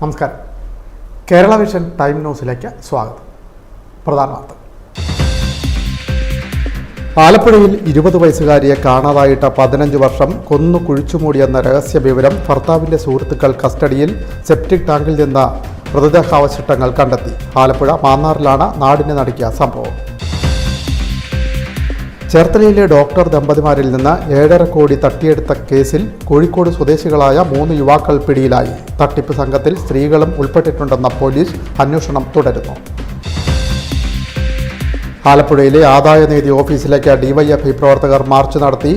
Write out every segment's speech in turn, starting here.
നമസ്കാരം. Kerala vision time ന്യൂസിലേക്ക് സ്വാഗതം. പ്രധാന വാർത്ത. ആലപ്പുഴയിൽ 20 വയസ്സുകാരിയെ കാണാതായിട്ട് 15 വർഷം കൊന്നു കുഴിച്ചുമൂടിയെന്ന രഹസ്യ വിവരം. ഭർത്താവിൻ്റെ സുഹൃത്തുക്കൾ കസ്റ്റഡിയിൽ. സെപ്റ്റിക് ടാങ്കിൽ നിന്ന് മൃതദേഹാവശിഷ്ടങ്ങൾ കണ്ടെത്തി. ആലപ്പുഴ മാന്നാറിലാണ് നാടിനെ നടുക്കിയ സംഭവം. ചേർത്തലയിലെ ഡോക്ടർ ദമ്പതിമാരിൽ നിന്ന് 7.5 കോടി തട്ടിയെടുത്ത കേസിൽ കോഴിക്കോട് സ്വദേശികളായ 3 യുവാക്കൾ പിടിയിലായി. തട്ടിപ്പ് സംഘത്തിൽ സ്ത്രീകളും ഉൾപ്പെട്ടിട്ടുണ്ടെന്ന പോലീസ്. അന്വേഷണം തുടരുന്നു. ആലപ്പുഴയിലെ ആദായനികുതി ഓഫീസിലേക്ക് ഡിവൈഎഫ്ഐ പ്രവർത്തകർ മാർച്ച് നടത്തി.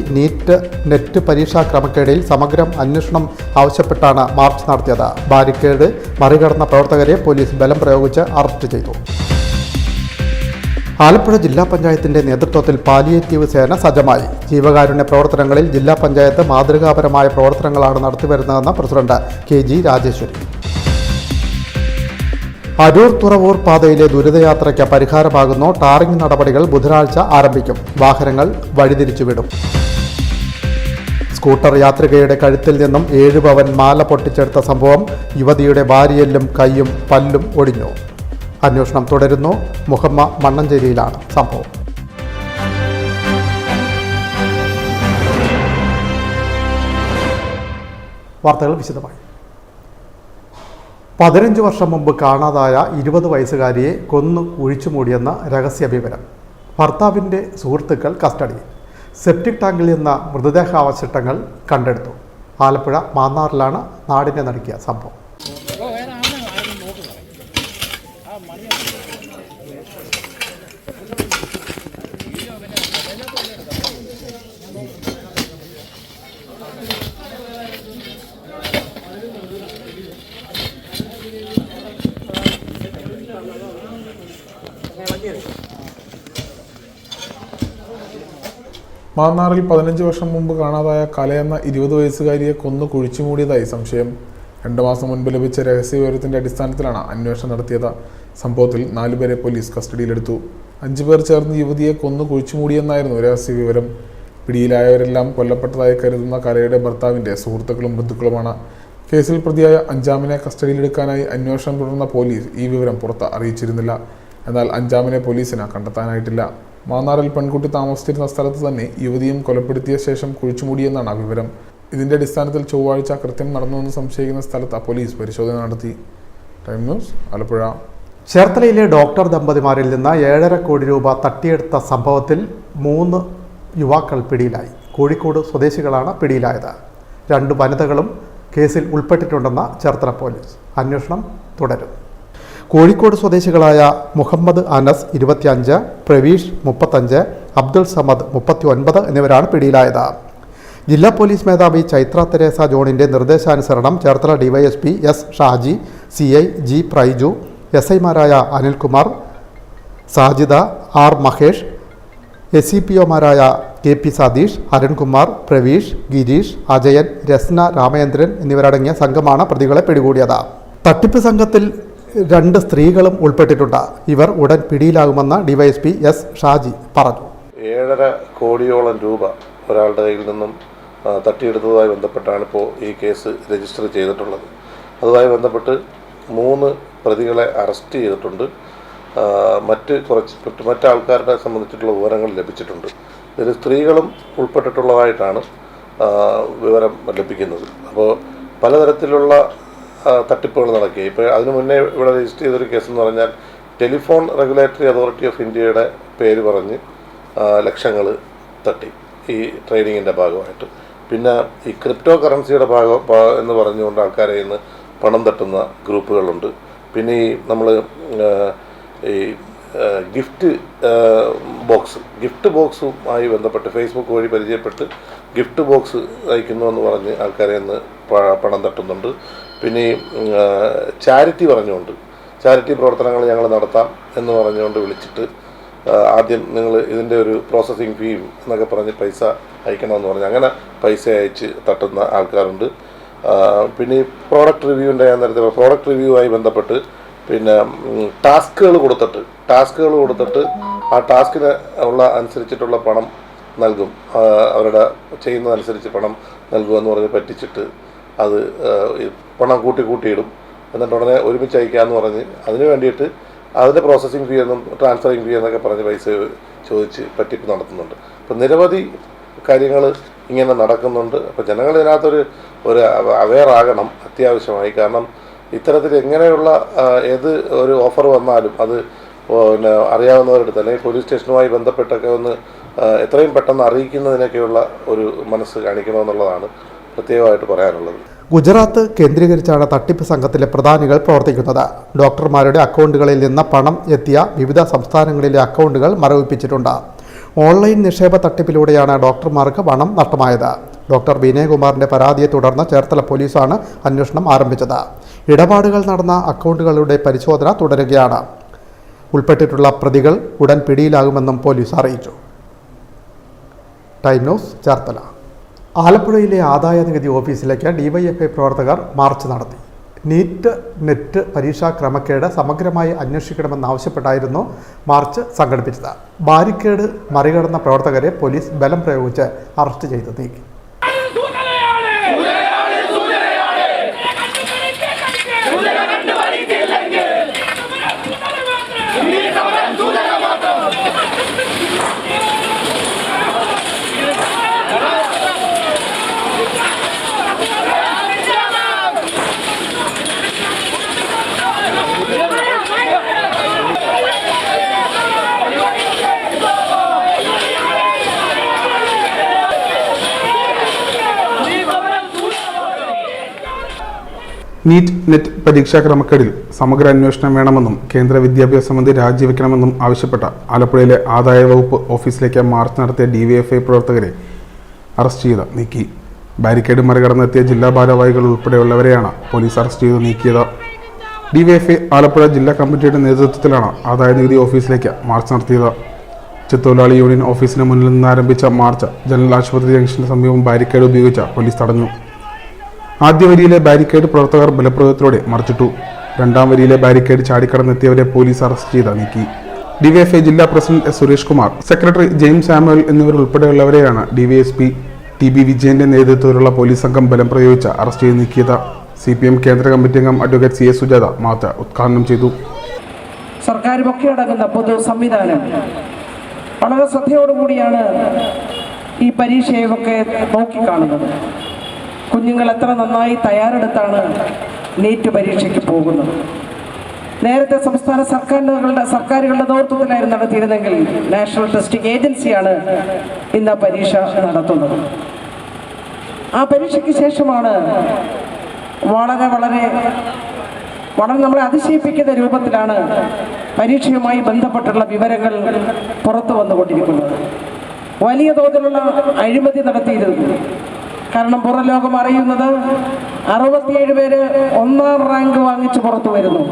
നെറ്റ് പരീക്ഷാ ക്രമക്കേടിൽ സമഗ്ര അന്വേഷണം ആവശ്യപ്പെട്ടാണ് മാർച്ച് നടത്തിയത്. ബാരിക്കേഡ് മറികടന്ന പ്രവർത്തകരെ പോലീസ് ബലം പ്രയോഗിച്ച് അറസ്റ്റ് ചെയ്തു. ആലപ്പുഴ ജില്ലാ പഞ്ചായത്തിന്റെ നേതൃത്വത്തിൽ പാലിയേറ്റീവ് സേന സജ്ജമായി. ജീവകാരുണ്യ പ്രവർത്തനങ്ങളിൽ ജില്ലാ പഞ്ചായത്ത് മാതൃകാപരമായ പ്രവർത്തനങ്ങളാണ് നടത്തിവരുന്നതെന്ന് പ്രസിഡന്റ് KG രാജേശ്വരി. അരൂർ തുറവൂർ പാതയിലെ ദുരിതയാത്രയ്ക്ക് പരിഹാരമാകുന്നു. ടാറിംഗ് നടപടികൾ ബുധനാഴ്ച ആരംഭിക്കും. വാഹനങ്ങൾ വഴിതിരിച്ചുവിടും. സ്കൂട്ടർ യാത്രികയുടെ കഴുത്തിൽ നിന്നും 7 പവൻ മാല പൊട്ടിച്ചെടുത്ത സംഭവം. യുവതിയുടെ വാരിയെല്ലും കൈയും പല്ലും ഒടിഞ്ഞു. അന്വേഷണം തുടരുന്നു. മുഹമ്മ മണ്ണഞ്ചേരിയിലാണ് സംഭവം. വാർത്തകൾ വിശദമായി. 15 വർഷം മുമ്പ് കാണാതായ 20 വയസ്സുകാരിയെ കൊന്നു കുഴിച്ചുമൂടിയെന്ന രഹസ്യ വിവരം. ഭർത്താവിൻ്റെ സുഹൃത്തുക്കൾ കസ്റ്റഡിയിൽ. സെപ്റ്റിക് ടാങ്കിൽ നിന്ന് മൃതദേഹാവശിഷ്ടങ്ങൾ കണ്ടെടുത്തു. ആലപ്പുഴ മാന്നാറിലാണ് നാടിനെ നടുക്കിയ സംഭവം. മാന്നാറിൽ 15 വർഷം മുമ്പ് കാണാതായ കലയെന്ന 20 വയസ്സുകാരിയെ കൊന്നു കുഴിച്ചുമൂടിയതായി സംശയം. 2 മാസം മുൻപ് ലഭിച്ച രഹസ്യ വിവരത്തിന്റെ അടിസ്ഥാനത്തിലാണ് അന്വേഷണം നടത്തിയത്. സംഭവത്തിൽ 4 പേരെ പോലീസ് കസ്റ്റഡിയിലെടുത്തു. 5 പേർ ചേർന്ന് യുവതിയെ കൊന്നു കുഴിച്ചുമൂടിയെന്നായിരുന്നു രഹസ്യ വിവരം. പിടിയിലായവരെല്ലാം കൊല്ലപ്പെട്ടതായി കരുതുന്ന കലയുടെ ഭർത്താവിന്റെ സുഹൃത്തുക്കളും ബന്ധുക്കളുമാണ്. കേസിൽ പ്രതിയായ അഞ്ചാമിനെ കസ്റ്റഡിയിലെടുക്കാനായി അന്വേഷണം തുടർന്ന പോലീസ് ഈ വിവരം പുറത്ത് അറിയിച്ചിരുന്നില്ല. എന്നാൽ അഞ്ചാമിനെ പോലീസിന് കണ്ടെത്താനായിട്ടില്ല. മാന്നാറിൽ പെൺകുട്ടി താമസിച്ചിരുന്ന സ്ഥലത്ത് തന്നെ യുവതിയും കൊലപ്പെടുത്തിയ ശേഷം കുഴിച്ചുമൂടിയെന്നാണ് വിവരം. ഇതിന്റെ അടിസ്ഥാനത്തിൽ ചൊവ്വാഴ്ച കൃത്യം നടന്നുവെന്ന് സംശയിക്കുന്ന സ്ഥലത്ത് പോലീസ് പരിശോധന നടത്തി. Time news Alappuzha. ചേർത്തലയിലെ ഡോക്ടർ ദമ്പതിമാരിൽ നിന്ന് 7.5 കോടി രൂപ തട്ടിയെടുത്ത സംഭവത്തിൽ 3 യുവാക്കൾ പിടിയിലായി. കോഴിക്കോട് സ്വദേശികളാണ് പിടിയിലായത്. 2 വനിതകളും കേസിൽ ഉൾപ്പെട്ടിട്ടുണ്ടെന്ന് ചേർത്തല പോലീസ്. അന്വേഷണം തുടരും. കോഴിക്കോട് സ്വദേശികളായ മുഹമ്മദ് അനസ് 25, പ്രവീഷ് 35, അബ്ദുൾ സമദ് 39 എന്നിവരാണ് പിടിയിലായത്. ജില്ലാ പോലീസ് മേധാവി ചൈത്ര തെരേസ ജോണിൻ്റെ നിർദ്ദേശാനുസരണം Cherthala DYSP S Shaji, CI G Praiju, SI മാരായ അനിൽകുമാർ, സാജിദ, R മഹേഷ്, SCPOമാരായ KP സതീഷ്, അരുൺകുമാർ, പ്രവീഷ്, ഗിരീഷ്, അജയൻ, രസ്ന രാമേന്ദ്രൻ എന്നിവരടങ്ങിയ സംഘമാണ് പ്രതികളെ പിടികൂടിയത്. തട്ടിപ്പ് സംഘത്തിൽ 2 സ്ത്രീകളും ഉൾപ്പെട്ടിട്ടുണ്ട്. ഇവർ ഉടൻ പിടിയിലാകുമെന്ന് DYSP S ഷാജി പറഞ്ഞു. 7.5 കോടിയോളം രൂപ ഒരാളുടെ കയ്യിൽ നിന്നും തട്ടിയെടുത്തതുമായി ബന്ധപ്പെട്ടാണ് ഇപ്പോൾ ഈ കേസ് രജിസ്റ്റർ ചെയ്തിട്ടുള്ളത്. അതുമായി ബന്ധപ്പെട്ട് 3 പ്രതികളെ അറസ്റ്റ് ചെയ്തിട്ടുണ്ട്. മറ്റ് ആൾക്കാരുടെ സംബന്ധിച്ചിട്ടുള്ള വിവരങ്ങൾ ലഭിച്ചിട്ടുണ്ട്. ഇതിൽ സ്ത്രീകളും ഉൾപ്പെട്ടിട്ടുള്ളതായിട്ടാണ് വിവരം ലഭിക്കുന്നത്. അപ്പോൾ പലതരത്തിലുള്ള തട്ടിപ്പുകൾ നടക്കുക. ഇപ്പോൾ അതിനു മുന്നേ ഇവിടെ രജിസ്റ്റർ ചെയ്തൊരു കേസെന്ന് പറഞ്ഞാൽ ടെലിഫോൺ റെഗുലേറ്ററി അതോറിറ്റി ഓഫ് ഇന്ത്യയുടെ പേര് പറഞ്ഞ് ലക്ഷങ്ങൾ തട്ടി ഈ ട്രേഡിങ്ങിൻ്റെ ഭാഗമായിട്ട്. പിന്നെ ഈ ക്രിപ്റ്റോ കറൻസിയുടെ എന്ന് പറഞ്ഞുകൊണ്ട് ആൾക്കാരെ ഇന്ന് പണം തട്ടുന്ന ഗ്രൂപ്പുകളുണ്ട്. പിന്നെ ഈ നമ്മൾ ഈ ഗിഫ്റ്റ് ബോക്സുമായി ബന്ധപ്പെട്ട് ഫേസ്ബുക്ക് വഴി പരിചയപ്പെട്ട് ഗിഫ്റ്റ് ബോക്സ് അയക്കുന്നു എന്ന് പറഞ്ഞ് ആൾക്കാരെ ഇന്ന് പണം തട്ടുന്നുണ്ട്. പിന്നെ ഈ ചാരിറ്റി പ്രവർത്തനങ്ങൾ ഞങ്ങൾ നടത്താം എന്ന് പറഞ്ഞുകൊണ്ട് വിളിച്ചിട്ട് ആദ്യം നിങ്ങൾ ഇതിൻ്റെ ഒരു പ്രോസസ്സിങ് ഫീയും എന്നൊക്കെ പറഞ്ഞ് പൈസ അയക്കണമെന്ന് പറഞ്ഞ് അങ്ങനെ പൈസ അയച്ച് തട്ടുന്ന ആൾക്കാരുണ്ട്. പിന്നെ ഈ പ്രോഡക്റ്റ് റിവ്യൂവുമായി ബന്ധപ്പെട്ട് പിന്നെ ടാസ്കുകൾ കൊടുത്തിട്ട് ആ ടാസ്കിന് ഉള്ള അനുസരിച്ചിട്ടുള്ള പണം നൽകും, അവരുടെ ചെയ്യുന്നതനുസരിച്ച് പണം നൽകുമെന്ന് പറഞ്ഞ് പറ്റിച്ചിട്ട് അത് പണം കൂട്ടിയിടും. എന്നിട്ട് ഉടനെ ഒരുമിച്ച് അയക്കാമെന്ന് പറഞ്ഞ് അതിന് വേണ്ടിയിട്ട് അതിൻ്റെ പ്രോസസ്സിങ് ഫീ എന്നും ട്രാൻസ്ഫറിങ് ഫീ എന്നൊക്കെ പറഞ്ഞ് പൈസ ചോദിച്ച് പറ്റിപ്പ് നടത്തുന്നുണ്ട്. അപ്പം നിരവധി കാര്യങ്ങൾ ഇങ്ങനെ നടക്കുന്നുണ്ട്. അപ്പോൾ ജനങ്ങൾ ഇതിനകത്തൊരു അവെയർ ആകണം അത്യാവശ്യമായി. കാരണം ഇത്തരത്തിൽ എങ്ങനെയുള്ള ഏത് ഒരു ഓഫർ വന്നാലും അത് പിന്നെ അറിയാവുന്നവരുടെ അല്ലെങ്കിൽ പോലീസ് സ്റ്റേഷനുമായി ബന്ധപ്പെട്ടൊക്കെ ഒന്ന് എത്രയും പെട്ടെന്ന് അറിയിക്കുന്നതിനൊക്കെയുള്ള ഒരു മനസ്സ് കാണിക്കണമെന്നുള്ളതാണ് പ്രത്യേകമായിട്ട് പറയാനുള്ളത്. ഗുജറാത്ത് കേന്ദ്രീകരിച്ചാണ് തട്ടിപ്പ് സംഘത്തിലെ പ്രധാനികൾ പ്രവർത്തിക്കുന്നത്. ഡോക്ടർമാരുടെ അക്കൗണ്ടുകളിൽ നിന്ന് പണം എത്തിയ വിവിധ സംസ്ഥാനങ്ങളിലെ അക്കൗണ്ടുകൾ മരവിപ്പിച്ചിട്ടുണ്ട്. ഓൺലൈൻ നിക്ഷേപ തട്ടിപ്പിലൂടെയാണ് ഡോക്ടർമാർക്ക് പണം നഷ്ടമായത്. ഡോക്ടർ വിനയകുമാറിൻ്റെ പരാതിയെ തുടർന്ന് ചേർത്തല പോലീസാണ് അന്വേഷണം ആരംഭിച്ചത്. ഇടപാടുകൾ നടന്ന അക്കൗണ്ടുകളുടെ പരിശോധന തുടരുകയാണ്. ഉൾപ്പെട്ടിട്ടുള്ള പ്രതികൾ ഉടൻ പിടിയിലാകുമെന്നും പോലീസ് അറിയിച്ചു. Time news Cherthala. ആലപ്പുഴയിലെ ആദായനികുതി ഓഫീസിലേക്ക് ഡിവൈഎഫ്ഐ പ്രവർത്തകർ മാർച്ച് നടത്തി. നീറ്റ് നെറ്റ് പരീക്ഷാ ക്രമക്കേട് സമഗ്രമായി അന്വേഷിക്കണമെന്നാവശ്യപ്പെട്ടായിരുന്നു മാർച്ച് സംഘടിപ്പിച്ചത്. ബാരിക്കേഡ് മറികടന്ന പ്രവർത്തകരെ പോലീസ് ബലം പ്രയോഗിച്ച് അറസ്റ്റ് ചെയ്ത് നീക്കി. നീറ്റ് നെറ്റ് പരീക്ഷാ ക്രമക്കേടിൽ സമഗ്ര അന്വേഷണം വേണമെന്നും കേന്ദ്ര വിദ്യാഭ്യാസ മന്ത്രി രാജിവെക്കണമെന്നും ആവശ്യപ്പെട്ട ആലപ്പുഴയിലെ ആദായ വകുപ്പ് ഓഫീസിലേക്ക് മാർച്ച് നടത്തിയ ഡിവൈഎഫ്ഐ പ്രവർത്തകരെ അറസ്റ്റ് ചെയ്ത് നീക്കി. ബാരിക്കേഡ് മറികടന്നെത്തിയ ജില്ലാ ഭാരവാഹികൾ ഉൾപ്പെടെയുള്ളവരെയാണ് പോലീസ് അറസ്റ്റ് ചെയ്ത് നീക്കിയത്. ഡിവൈഎഫ്ഐ ആലപ്പുഴ ജില്ലാ കമ്മിറ്റിയുടെ നേതൃത്വത്തിലാണ് ആദായനികുതി ഓഫീസിലേക്ക് മാർച്ച് നടത്തിയത്. ചെത്തൊഴിലാളി യൂണിയൻ ഓഫീസിന് മുന്നിൽ നിന്ന് ആരംഭിച്ച മാർച്ച് ജനറൽ ആശുപത്രി ജംഗ്ഷന് സമീപം ബാരിക്കേഡ് ഉപയോഗിച്ച് പോലീസ് തടഞ്ഞു. ആദ്യ വരിയിലെ ബാരിക്കേഡ് പ്രവർത്തകർ ബലപ്രയോഗത്തിലൂടെ മറിച്ചിട്ടു. രണ്ടാം വരിയിലെ ബാരിക്കേഡ് ചാടിക്കടന്നെത്തിയവരെ പോലീസ് അറസ്റ്റ് ചെയ്ത് നീക്കി. ഡിവൈഎഫ്ഐ ജില്ലാ president S Suresh Kumar, secretary James Samuel എന്നിവരുൾപ്പെടെയുള്ളവരെയാണ് ഡിവൈഎസ്പി ടി ബി വിജയന്റെ നേതൃത്വത്തിലുള്ള പോലീസ് സംഘം ബലം പ്രയോഗിച്ച് അറസ്റ്റ് ചെയ്ത് നീക്കിയത്. CPM കേന്ദ്ര കമ്മിറ്റി അംഗം അഡ്വക്കേറ്റ് CS സുജാത മാർച്ച് ഉദ്ഘാടനം ചെയ്തു. സർക്കാരുമൊക്കെ അടങ്ങുന്ന പൊതു സംവിധാനം വളരെ ശ്രദ്ധയോടുകൂടിയാണ് ഈ പരീക്ഷയൊക്കെ നോക്കിക്കാണുന്നത്. കുഞ്ഞുങ്ങൾ എത്ര നന്നായി തയ്യാറെടുത്താണ് നീറ്റ് പരീക്ഷയ്ക്ക് പോകുന്നത്. നേരത്തെ സംസ്ഥാന സർക്കാരുകളുടെ നേതൃത്വത്തിലായിരുന്നു നടത്തിയിരുന്നെങ്കിൽ നാഷണൽ ടെസ്റ്റിംഗ് ഏജൻസിയാണ് ഇന്ന് പരീക്ഷ നടത്തുന്നത്. ആ പരീക്ഷയ്ക്ക് ശേഷമാണ് വളരെ വളരെ വളരെ നമ്മളെ അതിശയിപ്പിക്കുന്ന രൂപത്തിലാണ് പരീക്ഷയുമായി ബന്ധപ്പെട്ടുള്ള വിവരങ്ങൾ പുറത്തു വന്നുകൊണ്ടിരിക്കുന്നത്. വലിയ തോതിലുള്ള അഴിമതി നടത്തിയിരുന്നു. കാരണം പുറം ലോകം അറിയുന്നത് 67 പേര് 1ാം റാങ്ക് വാങ്ങിച്ച് പുറത്തു വരുന്നു.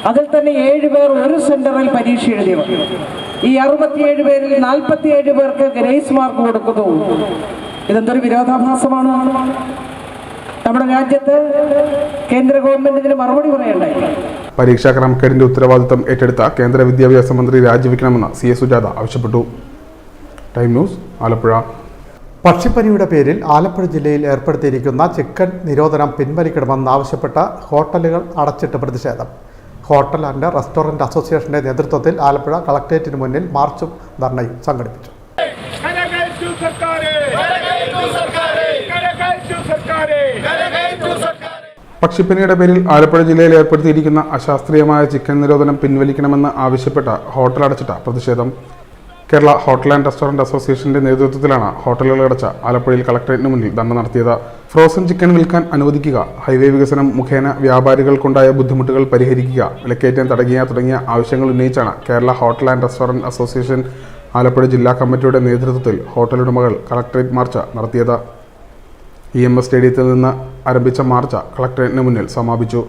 അതിൽ തന്നെ 7 പേർ ഒരു സെന്ററിൽ പരീക്ഷ എഴുതിയവർ. ഈ 67 പേരിൽ 47 പേർക്ക് ഗ്രേസ് മാർക്ക് കൊടുക്കുന്നു. ഇതെന്തൊരു വിരോധാഭാസമാണ്. നമ്മുടെ രാജ്യത്ത് കേന്ദ്ര ഗവൺമെന്റ് ഇതിന് മറുപടി പറയണ്ടായി. പരീക്ഷാ ക്രമക്കേടിന്റെ ഉത്തരവാദിത്തം ഏറ്റെടുത്ത കേന്ദ്ര വിദ്യാഭ്യാസ മന്ത്രി രാജിവെക്കണമെന്ന് CS സുജാത ആവശ്യപ്പെട്ടു. Time news Alappuzha. പക്ഷിപ്പനിയുടെ പേരിൽ ആലപ്പുഴ ജില്ലയിൽ ഏർപ്പെടുത്തിയിരിക്കുന്ന ചിക്കൻ നിരോധനം പിൻവലിക്കണമെന്നാവശ്യപ്പെട്ട് ഹോട്ടലുകൾ അടച്ചിട്ട് പ്രതിഷേധം. ഹോട്ടൽ ആൻഡ് റെസ്റ്റോറൻറ്റ് അസോസിയേഷന്റെ നേതൃത്വത്തിൽ ആലപ്പുഴ കളക്ടറേറ്റിന് മുന്നിൽ മാർച്ചും ധർണയും സംഘടിപ്പിച്ചു. പക്ഷിപ്പനിയുടെ പേരിൽ ആലപ്പുഴ ജില്ലയിൽ ഏർപ്പെടുത്തിയിരിക്കുന്ന അശാസ്ത്രീയമായ ചിക്കൻ നിരോധനം പിൻവലിക്കണമെന്ന് ആവശ്യപ്പെട്ട ഹോട്ടൽ അടച്ചിട്ട പ്രതിഷേധം. കേരള ഹോട്ടൽ ആൻഡ് റെസ്റ്റോറൻറ്റ് അസോസിയേഷന്റെ നേതൃത്വത്തിലാണ് ഹോട്ടലുകൾ അടച്ച ആലപ്പുഴയിൽ കളക്ടറേറ്റിന് മുന്നിൽ ധർണ നടത്തിയത്. ഫ്രോസൺ ചിക്കൻ വിൽക്കാൻ അനുവദിക്കുക, ഹൈവേ വികസനം മുഖേന വ്യാപാരികൾക്കുണ്ടായ ബുദ്ധിമുട്ടുകൾ പരിഹരിക്കുക, വിലക്കയറ്റം തടയുക തുടങ്ങിയ ആവശ്യങ്ങൾ ഉന്നയിച്ചാണ് Kerala hotel and restaurant association Alappuzha ജില്ലാ കമ്മിറ്റിയുടെ നേതൃത്വത്തിൽ ഹോട്ടലുടമകൾ കളക്ടറേറ്റ് മാർച്ച് നടത്തിയത്. EMS സ്റ്റേഡിയത്തിൽ നിന്ന് ആരംഭിച്ച മാർച്ച് കളക്ടറേറ്റിന് മുന്നിൽ സമാപിച്ചു.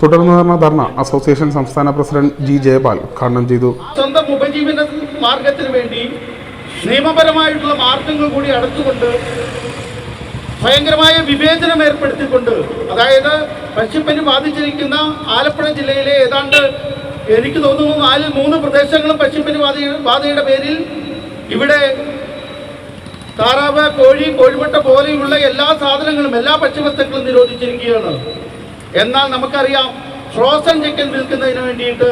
തുടർന്ന് നടന്ന ധർണ അസോസിയേഷൻ സംസ്ഥാന പ്രസിഡന്റ് G ജയപാൽ ഉദ്ഘാടനം ചെയ്തു. സ്വന്തം ഉപജീവന മാർഗത്തിന് വേണ്ടി നിയമപരമായിട്ടുള്ള മാർഗങ്ങൾ കൂടി അടച്ചുകൊണ്ട് ഭയങ്കരമായ വിവേചനം ഏർപ്പെടുത്തിക്കൊണ്ട്, അതായത് പക്ഷിപ്പനി ബാധിച്ചിരിക്കുന്ന ആലപ്പുഴ ജില്ലയിലെ ഏതാണ്ട് എനിക്ക് തോന്നുന്നു 4-3 പ്രദേശങ്ങളും പക്ഷിപ്പനി ബാധയുടെ പേരിൽ ഇവിടെ താറാവ്, കോഴി, കോഴിമുട്ട പോലെയുള്ള എല്ലാ സാധനങ്ങളും, എല്ലാ ഭക്ഷ്യവസ്തുക്കളും നിരോധിച്ചിരിക്കുകയാണ്. എന്നാൽ നമുക്കറിയാം ഫ്രോസൺ ചിക്കൻ വിൽക്കുന്നതിന് വേണ്ടിയിട്ട്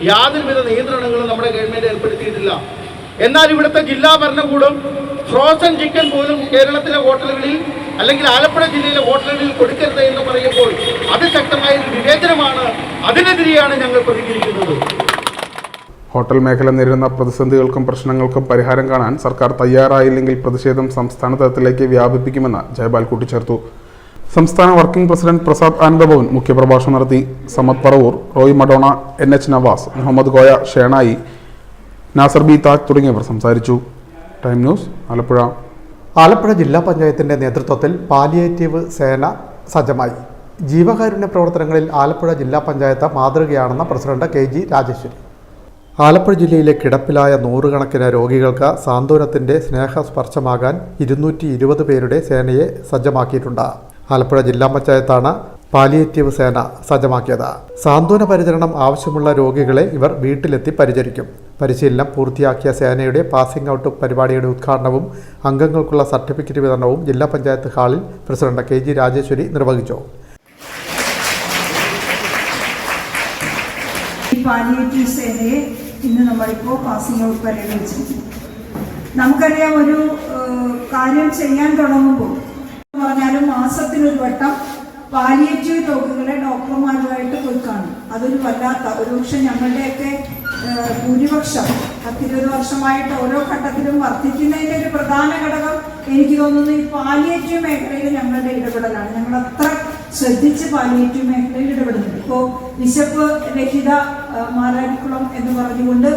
യാതൊരുവിധ നിയന്ത്രണങ്ങളും നമ്മുടെ ഗവൺമെൻറ് ഏർപ്പെടുത്തിയിട്ടില്ല. എന്നാൽ ഇവിടുത്തെ ജില്ലാ ഭരണകൂടം ഫ്രോസൺ ചിക്കൻ പോലും കേരളത്തിലെ ഹോട്ടലുകളിൽ അല്ലെങ്കിൽ ആലപ്പുഴ ജില്ലയിലെ ഹോട്ടലുകളിൽ കൊടുക്കരുത് എന്ന് പറയുമ്പോൾ അതിശക്തമായ ഒരു വിവേചനമാണ്. അതിനെതിരെയാണ് ഞങ്ങൾ പ്രതികരിക്കുന്നത്. ഹോട്ടൽ മേഖല നേരിടുന്ന പ്രതിസന്ധികൾക്കും പ്രശ്നങ്ങൾക്കും പരിഹാരം കാണാൻ സർക്കാർ തയ്യാറായില്ലെങ്കിൽ പ്രതിഷേധം സംസ്ഥാന തലത്തിലേക്ക് വ്യാപിപ്പിക്കുമെന്ന് ജയപാൽ കൂട്ടിച്ചേർത്തു. സംസ്ഥാന വർക്കിംഗ് പ്രസിഡന്റ് പ്രസാദ് ആനന്ദഭവൻ മുഖ്യപ്രഭാഷണം നടത്തി. സമദ് പറവൂർ, റോയ് മഡോണ, NH നവാസ്, മുഹമ്മദ് കോയ, ഷേണായി, നാസർ ബി താജ് തുടങ്ങിയവർ സംസാരിച്ചു. Time news, Alappuzha. ആലപ്പുഴ ജില്ലാ പഞ്ചായത്തിൻ്റെ നേതൃത്വത്തിൽ പാലിയേറ്റീവ് സേന സജ്ജമായി. ജീവകാരുണ്യ പ്രവർത്തനങ്ങളിൽ ആലപ്പുഴ ജില്ലാ പഞ്ചായത്ത് മാതൃകയാണെന്ന് പ്രസിഡന്റ് KG രാജേശ്വരി. ആലപ്പുഴ ജില്ലയിലെ കിടപ്പിലായ നൂറുകണക്കിന് രോഗികൾക്ക് സാന്ത്വനത്തിൻ്റെ സ്നേഹസ്പർശമാകാൻ 220 പേരുടെ സേനയെ സജ്ജമാക്കിയിട്ടുണ്ട്. ആലപ്പുഴ ജില്ലാ പഞ്ചായത്താണ് പാലിയേറ്റീവ് സേന സജ്ജമാക്കിയത്. സാന്ത്വന പരിചരണം ആവശ്യമുള്ള രോഗികളെ ഇവർ വീട്ടിലെത്തി പരിചരിക്കും. പരിശീലനം പൂർത്തിയാക്കിയ സേനയുടെ പാസിംഗ് ഔട്ട് പരിപാടിയുടെ ഉദ്ഘാടനവും അംഗങ്ങൾക്കുള്ള സർട്ടിഫിക്കറ്റ് വിതരണവും ജില്ലാ പഞ്ചായത്ത് ഹാളിൽ പ്രസിഡന്റ് KG രാജേശ്വരി നിർവഹിച്ചു. പാലിയേറ്റീവ് സേനയെ ഇന്ന് നമ്മളിപ്പോൾ പാസിംഗ് ഔട്ട് പരേഡ് വെച്ചിരിക്കുന്നു. നമുക്കറിയാം, ഒരു കാര്യം ചെയ്യാൻ തുടങ്ങുമ്പോൾ പറഞ്ഞാലും മാസത്തിലൊരു വട്ടം പാലിയേറ്റീവ് രോഗികളെ ഡോക്ടർമാരുമായിട്ട് പോയി കാണും. അതൊരു വല്ലാത്ത ഒരുപക്ഷെ ഞങ്ങളുടെയൊക്കെ ഭൂരിപക്ഷം 10-20 വർഷമായിട്ട് ഓരോ ഘട്ടത്തിലും വർദ്ധിക്കുന്നതിൻ്റെ ഒരു പ്രധാന ഘടകം എനിക്ക് തോന്നുന്നു ഈ പാലിയേറ്റീവ് മേഖലയിൽ ഞങ്ങളുടെ ഇടപെടലാണ്. ഞങ്ങൾ അത്ര ശ്രദ്ധിച്ച് പാലിയേറ്റീവ് മേഖലയിൽ ഇടപെടുന്നുണ്ട്. ഇപ്പോൾ വിശപ്പ് രഹിത മാരാരിക്കുളം എന്ന് പറഞ്ഞുകൊണ്ട്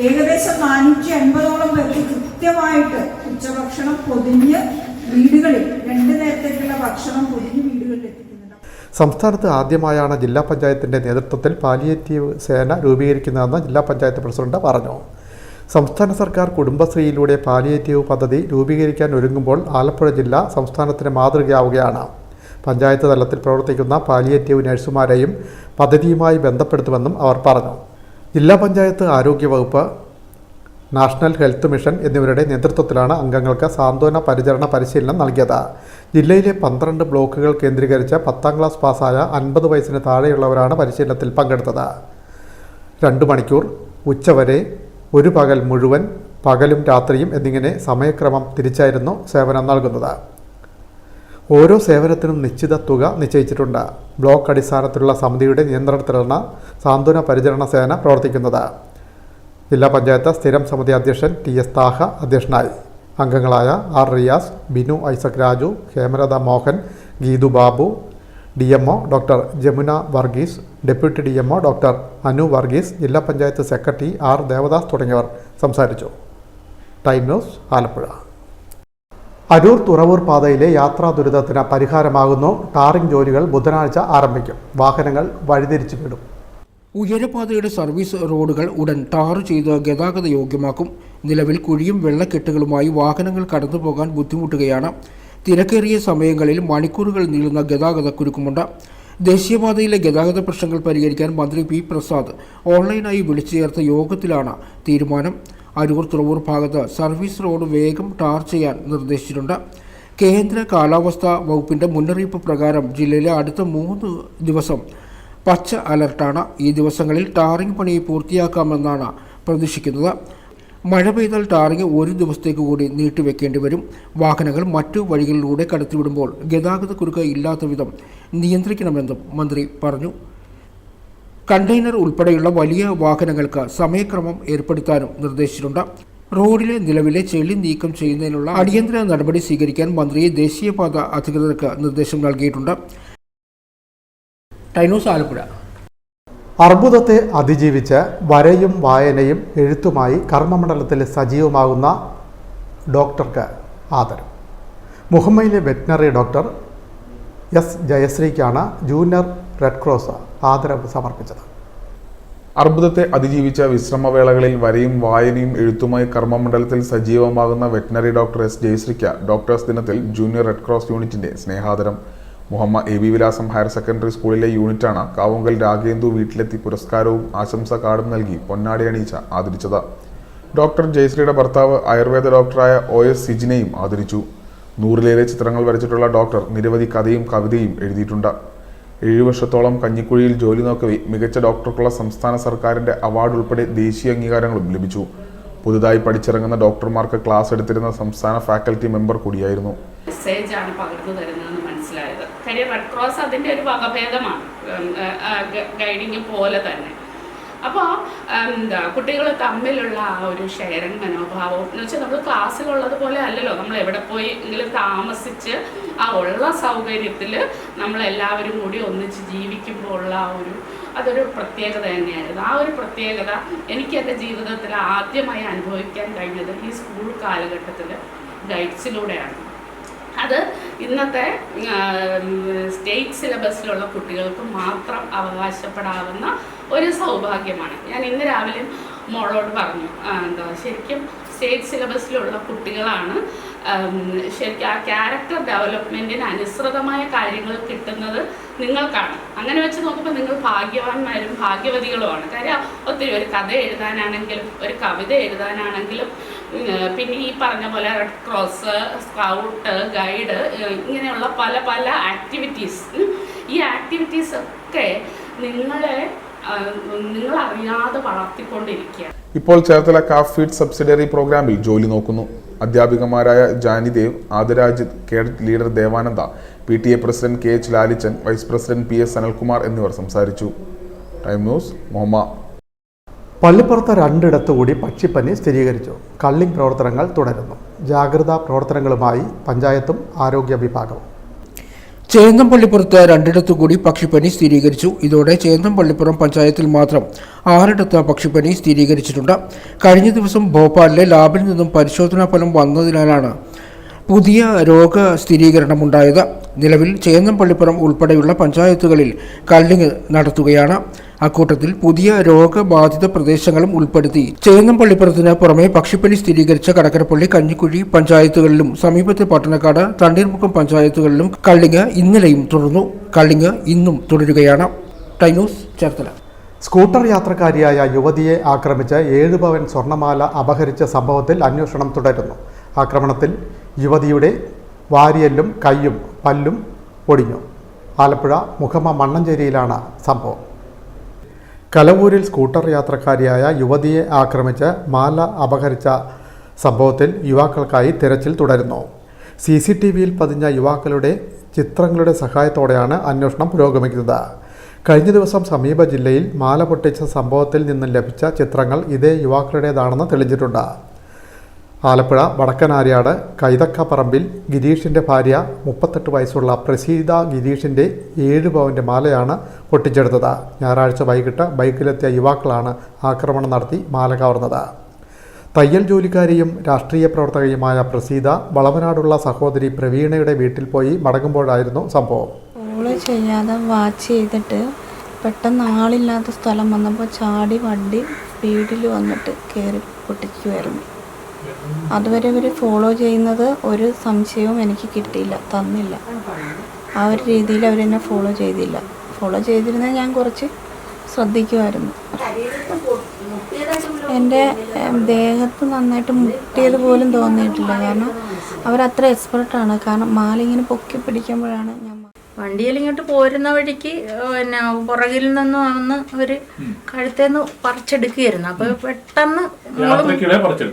ഏകദേശം 450ഓളം പേർക്ക് കൃത്യമായിട്ട് ഉച്ചഭക്ഷണം പൊതിഞ്ഞ് വീടുകളിൽ 2 നേരത്തേക്കുള്ള ഭക്ഷണം പൊതിഞ്ഞ് വീടുകളിൽ എത്തിക്കുന്നുണ്ട്. സംസ്ഥാനത്ത് ആദ്യമായാണ് ജില്ലാ പഞ്ചായത്തിൻ്റെ നേതൃത്വത്തിൽ പാലിയേറ്റീവ് സേന രൂപീകരിക്കുന്നതെന്ന് ജില്ലാ പഞ്ചായത്ത് പ്രസിഡന്റ് പറഞ്ഞു. സംസ്ഥാന സർക്കാർ കുടുംബശ്രീയിലൂടെ പാലിയേറ്റീവ് പദ്ധതി രൂപീകരിക്കാൻ ഒരുങ്ങുമ്പോൾ ആലപ്പുഴ ജില്ല സംസ്ഥാനത്തിന് മാതൃകയാവുകയാണ്. പഞ്ചായത്ത് തലത്തിൽ പ്രവർത്തിക്കുന്ന പാലിയേറ്റീവ് നഴ്സുമാരെയും പദ്ധതിയുമായി ബന്ധപ്പെടുത്തുമെന്നും അവർ പറഞ്ഞു. ജില്ലാ പഞ്ചായത്ത്, ആരോഗ്യവകുപ്പ്, നാഷണൽ ഹെൽത്ത് മിഷൻ എന്നിവരുടെ നേതൃത്വത്തിലാണ് അംഗങ്ങൾക്ക് സാന്ത്വന പരിചരണ പരിശീലനം നൽകിയത്. ജില്ലയിലെ 12 ബ്ലോക്കുകൾ കേന്ദ്രീകരിച്ച് 10ാം ക്ലാസ് പാസ്സായ 50 വയസ്സിന് താഴെയുള്ളവരാണ് പരിശീലനത്തിൽ പങ്കെടുത്തത്. 2 മണിക്കൂർ, ഉച്ചവരെ, ഒരു പകൽ മുഴുവൻ, പകലും രാത്രിയും എന്നിങ്ങനെ സമയക്രമം തിരിച്ചായിരുന്നു സേവനം നൽകുന്നത്. ഓരോ സേവനത്തിനും നിശ്ചിത തുക നിശ്ചയിച്ചിട്ടുണ്ട്. ബ്ലോക്ക് അടിസ്ഥാനത്തിലുള്ള സമിതിയുടെ നിയന്ത്രണത്തിലാണ് സാന്ത്വന പരിചരണ സേന പ്രവർത്തിക്കുന്നത്. ജില്ലാ പഞ്ചായത്ത് സ്ഥിരം സമിതി അധ്യക്ഷൻ TS താഹ അധ്യക്ഷനായി. അംഗങ്ങളായ R Riyas, Binu Isaac Raju, Hemalatha Mohan, Geethu Babu, DMO doctor Jamuna Varghese, deputy DMO doctor Anu Varghese, ജില്ലാ പഞ്ചായത്ത് സെക്രട്ടറി R ദേവദാസ് തുടങ്ങിയവർ സംസാരിച്ചു. Time news, Alappuzha. അരൂർ തുറവൂർ പാതയിലെ യാത്രാ ദുരിതത്തിന് പരിഹാരമാകുന്നു. ടാറിംഗ് ജോലികൾ ബുധനാഴ്ച ആരംഭിക്കും. വാഹനങ്ങൾ വഴിതിരിച്ചു വിടും. ഉയരപാതയുടെ സർവീസ് റോഡുകൾ ഉടൻ ടാർ ചെയ്ത് ഗതാഗത യോഗ്യമാക്കും. നിലവിൽ കുഴിയും വെള്ളക്കെട്ടുകളുമായി വാഹനങ്ങൾ കടന്നുപോകാൻ ബുദ്ധിമുട്ടുകയാണ്. തിരക്കേറിയ സമയങ്ങളിൽ മണിക്കൂറുകൾ നീളുന്ന ഗതാഗത കുരുക്കുമുണ്ട്. ദേശീയപാതയിലെ ഗതാഗത പ്രശ്നങ്ങൾ പരിഹരിക്കാൻ മന്ത്രി P പ്രസാദ് ഓൺലൈനായി വിളിച്ചു ചേർത്ത യോഗത്തിലാണ് തീരുമാനം. അരൂർ തുറവൂർ ഭാഗത്ത് സർവീസ് റോഡ് വേഗം ടാർ ചെയ്യാൻ നിർദ്ദേശിച്ചിട്ടുണ്ട്. കേന്ദ്ര കാലാവസ്ഥാ വകുപ്പിൻ്റെ മുന്നറിയിപ്പ് പ്രകാരം ജില്ലയിലെ അടുത്ത 3 ദിവസം പച്ച അലർട്ടാണ്. ഈ ദിവസങ്ങളിൽ ടാറിംഗ് പണി പൂർത്തിയാക്കാമെന്നാണ് പ്രതീക്ഷിക്കുന്നത്. മഴ പെയ്താൽ ടാറിംഗ് 1 ദിവസത്തേക്ക് കൂടി നീട്ടിവെക്കേണ്ടി വരും. വാഹനങ്ങൾ മറ്റു വഴികളിലൂടെ കടത്തിവിടുമ്പോൾ ഗതാഗത കുരുക്ക് ഇല്ലാത്ത വിധം നിയന്ത്രിക്കണമെന്നും മന്ത്രി പറഞ്ഞു. കണ്ടെയ്നർ ഉൾപ്പെടെയുള്ള വലിയ വാഹനങ്ങൾക്ക് സമയക്രമം ഏർപ്പെടുത്താനും നിർദ്ദേശിച്ചിട്ടുണ്ട്. റോഡിലെ നിലവിലെ ചെളി നീക്കം ചെയ്യുന്നതിനുള്ള അടിയന്തര നടപടി സ്വീകരിക്കാൻ മന്ത്രി ദേശീയപാത അധികൃതർക്ക് നിർദ്ദേശം നൽകിയിട്ടുണ്ട്. ടൈനോസ്, ആലപ്പുഴ. അർബുദത്തെ അതിജീവിച്ച് വരയും വായനയും എഴുത്തുമായി കർമ്മമണ്ഡലത്തിൽ സജീവമാകുന്ന ഡോക്ടർക്ക് ആദരം. മുഹമ്മയിലെ വെറ്റിനറി ഡോക്ടർ S ജയശ്രീക്കാണ് ജൂനിയർ റെഡ് ക്രോസ് ആദരവ് സമർപ്പിച്ചത്. അർബുദത്തെ അതിജീവിച്ച വിശ്രമവേളകളിൽ വരയും വായനയും എഴുത്തുമായി കർമ്മമണ്ഡലത്തിൽ സജീവമാകുന്ന വെറ്റിനറി ഡോക്ടർ S ജയശ്രീക്ക് ഡോക്ടേഴ്സ് ദിനത്തിൽ ജൂനിയർ റെഡ് ക്രോസ് യൂണിറ്റിന്റെ സ്നേഹാദരം. മുഹമ്മ AB വിലാസം ഹയർ സെക്കൻഡറി സ്കൂളിലെ യൂണിറ്റാണ് കാവുങ്കൽ രാഗേന്ദു വീട്ടിലെത്തി പുരസ്കാരവും ആശംസാ കാർഡും നൽകി പൊന്നാടി അണിയിച്ച് ആദരിച്ചത്. ഡോക്ടർ ജയശ്രീയുടെ ഭർത്താവ് ആയുർവേദ ഡോക്ടറായ OS സിജിനെയും ആദരിച്ചു. 100ലേറെ ചിത്രങ്ങൾ വരച്ചിട്ടുള്ള ഡോക്ടർ നിരവധി കഥയും കവിതയും എഴുതിയിട്ടുണ്ട്. 7 വർഷത്തോളം കഞ്ഞിക്കുഴിയിൽ ജോലി നോക്കവേ മികച്ച ഡോക്ടർക്കുള്ള സംസ്ഥാന സർക്കാരിൻ്റെ അവാർഡ് ഉൾപ്പെടെ ദേശീയ അംഗീകാരങ്ങളും ലഭിച്ചു. പുതുതായി പഠിച്ചിറങ്ങുന്ന ഡോക്ടർമാർക്ക് ക്ലാസ് എടുത്തിരുന്ന സംസ്ഥാന ഫാക്കൽറ്റി മെമ്പർ കൂടിയായിരുന്നു. മെസ്സേജാണ് പകർന്നു തരുന്നതെന്ന് മനസ്സിലായത്. കാര്യം റെഡ് ക്രോസ് അതിൻ്റെ ഒരു വകഭേദമാണ്, ഗൈഡിങ് പോലെ തന്നെ. അപ്പോൾ കുട്ടികൾ തമ്മിലുള്ള ആ ഒരു ഷെയറിങ് മനോഭാവം എന്ന് വെച്ചാൽ നമ്മൾ ക്ലാസ്സിലുള്ളത് പോലെ അല്ലല്ലോ, നമ്മൾ എവിടെ പോയി എങ്കിലും താമസിച്ച് ആ ഉള്ള സൗകര്യത്തിൽ നമ്മളെല്ലാവരും കൂടി ഒന്നിച്ച് ജീവിക്കുമ്പോൾ ഉള്ള അതൊരു പ്രത്യേകത തന്നെയായിരുന്നു. ആ ഒരു പ്രത്യേകത എനിക്ക് എൻ്റെ ജീവിതത്തിൽ ആദ്യമായി അനുഭവിക്കാൻ കഴിഞ്ഞത് ഈ സ്കൂൾ കാലഘട്ടത്തിൽ ഗൈഡ്സിലൂടെയാണ്. അത് ഇന്നത്തെ സ്റ്റേറ്റ് സിലബസിലുള്ള കുട്ടികൾക്ക് മാത്രം അവകാശപ്പെടാവുന്ന ഒരു സൗഭാഗ്യമാണ്. ഞാൻ ഇന്ന് രാവിലെ മോളോട് പറഞ്ഞു, ശരിക്കും സ്റ്റേറ്റ് സിലബസിലുള്ള കുട്ടികളാണ് ശരിക്കും ആ ക്യാരക്ടർ ഡെവലപ്മെൻറ്റിന് അനുസൃതമായ കാര്യങ്ങൾ കിട്ടുന്നത് നിങ്ങൾക്കാണ്. അങ്ങനെ വെച്ച് നോക്കുമ്പോൾ നിങ്ങൾ ഭാഗ്യവാന്മാരും ഭാഗ്യവതികളുമാണ്. കാര്യം ഒത്തിരി ഒരു കഥ എഴുതാനാണെങ്കിലും ഒരു കവിത എഴുതാനാണെങ്കിലും പിന്നെ ഈ പറഞ്ഞ പോലെ റെഡ് ക്രോസ്, സ്കൗട്ട്, ഗൈഡ് ഇങ്ങനെയുള്ള പല പല ആക്ടിവിറ്റീസ്, ഈ ആക്ടിവിറ്റീസ് ഒക്കെ നിങ്ങളറിയാതെ വളർത്തിക്കൊണ്ടിരിക്കുക. ഇപ്പോൾ ചേർത്തല കാഫ് ഫീഡ് സബ്സിഡറി പ്രോഗ്രാമിൽ ജോലി നോക്കുന്നു. അധ്യാപികമാരായ Janidev, Adarajith, cadet leader Devananda, PTA president KH Lalichan, vice president PS Sanalkumar എന്നിവർ സംസാരിച്ചു. Time news, Muhamma. പള്ളിപ്പുറത്ത് 2 ഇടത്തുകൂടി പക്ഷിപ്പനി സ്ഥിരീകരിച്ചു. കള്ളിംഗ് പ്രവർത്തനങ്ങൾ തുടരുന്നു. ജാഗ്രതാ പ്രവർത്തനങ്ങളുമായി പഞ്ചായത്തും ആരോഗ്യ വിഭാഗവും. ചേന്നംപള്ളിപ്പുറത്ത് 2 ഇടത്തുകൂടി പക്ഷിപ്പനി സ്ഥിരീകരിച്ചു. ഇതോടെ ചേന്നംപള്ളിപ്പുറം പഞ്ചായത്തിൽ മാത്രം 6 ഇടത്ത് പക്ഷിപ്പനി സ്ഥിരീകരിച്ചിട്ടുണ്ട്. കഴിഞ്ഞ ദിവസം ഭോപ്പാലിലെ ലാബിൽ നിന്നും പരിശോധനാ ഫലം വന്നതിനാലാണ് പുതിയ രോഗ സ്ഥിരീകരണമുണ്ടായത്. നിലവിൽ ചേന്നംപള്ളിപ്പുറം ഉൾപ്പെടെയുള്ള പഞ്ചായത്തുകളിൽ കള്ളിംഗ് നടത്തുകയാണ്. അക്കൂട്ടത്തിൽ പുതിയ രോഗബാധിത പ്രദേശങ്ങളും ഉൾപ്പെടുത്തി ചേന്നംപള്ളിപ്പുറത്തിന് പുറമെ പക്ഷിപ്പനി സ്ഥിരീകരിച്ച കടക്കരപ്പള്ളി, കഞ്ഞിക്കുഴി പഞ്ചായത്തുകളിലും സമീപത്തെ പട്ടണക്കാട്, തണ്ണീർമുക്കം പഞ്ചായത്തുകളിലും കള്ളിംഗ് ഇന്നലെയും തുടർന്നു. കള്ളിംഗ് ഇന്നും തുടരുകയാണ്. Time news, Cherthala. സ്കൂട്ടർ യാത്രക്കാരിയായ യുവതിയെ ആക്രമിച്ച് 7 പവൻ സ്വർണ്ണമാല അപഹരിച്ച സംഭവത്തിൽ അന്വേഷണം തുടരുന്നു. ആക്രമണത്തിൽ യുവതിയുടെ വാരിയെല്ലും കൈയും പല്ലും ഒടിഞ്ഞു. ആലപ്പുഴ മുഖമ മണ്ണഞ്ചേരിയിലാണ് സംഭവം. കലവൂരിൽ സ്കൂട്ടർ യാത്രക്കാരിയായ യുവതിയെ ആക്രമിച്ച് മാല അപഹരിച്ച സംഭവത്തിൽ യുവാക്കൾക്കായി തിരച്ചിൽ തുടരുന്നു. CCTVയിൽ പതിഞ്ഞ യുവാക്കളുടെ ചിത്രങ്ങളുടെ സഹായത്തോടെയാണ് അന്വേഷണം പുരോഗമിക്കുന്നത്. കഴിഞ്ഞ ദിവസം സമീപ ജില്ലയിൽ മാല പൊട്ടിച്ച സംഭവത്തിൽ നിന്നും ലഭിച്ച ചിത്രങ്ങൾ ഇതേ യുവാക്കളുടേതാണെന്ന് തെളിഞ്ഞിട്ടുണ്ട്. ആലപ്പുഴ വടക്കനാര്യാട് കൈതക്കപ്പറമ്പിൽ ഗിരീഷിൻ്റെ ഭാര്യ 38 വയസ്സുള്ള പ്രസീത ഗിരീഷിൻ്റെ 7 പവൻ്റെ മാലയാണ് പൊട്ടിച്ചെടുത്തത്. ഞായറാഴ്ച വൈകിട്ട് ബൈക്കിലെത്തിയ യുവാക്കളാണ് ആക്രമണം നടത്തി മാല കവർന്നത്. തയ്യൽ ജോലിക്കാരിയും രാഷ്ട്രീയ പ്രവർത്തകയുമായ പ്രസീത വളവനാടുള്ള സഹോദരി പ്രവീണയുടെ വീട്ടിൽ പോയി മടങ്ങുമ്പോഴായിരുന്നു സംഭവം. ഫോളോ ചെയ്യാതെ വാച്ച് ചെയ്തിട്ട് പെട്ടെന്ന് ആളില്ലാത്ത സ്ഥലം വന്നപ്പോൾ ചാടി വണ്ടി സ്പീഡിൽ വന്നിട്ട് കയറി പൊട്ടിക്കുമായിരുന്നു. അതുവരെ അവർ ഫോളോ ചെയ്യുന്നത് ഒരു സംശയവും എനിക്ക് കിട്ടിയില്ല, തന്നില്ല. ആ ഒരു രീതിയിൽ അവരെന്നെ ഫോളോ ചെയ്തില്ല. ഫോളോ ചെയ്തിരുന്നാൽ ഞാൻ കുറച്ച് ശ്രദ്ധിക്കുമായിരുന്നു. എൻ്റെ ദേഹത്ത് നന്നായിട്ട് മുട്ടിയത് പോലും തോന്നിയിട്ടില്ല. കാരണം അവരത്ര എക്സ്പെർട്ടാണ്. കാരണം മാല ഇങ്ങനെ പൊക്കി പിടിക്കുമ്പോഴാണ് ഞാൻ വണ്ടിയിൽ ഇങ്ങോട്ട് പോരുന്ന വഴിക്ക് പിന്നെ പുറകിൽ നിന്ന് വന്ന് അവര് കഴുത്തേന്ന് പറിച്ചെടുക്കുകയായിരുന്നു. അപ്പൊ പെട്ടെന്ന്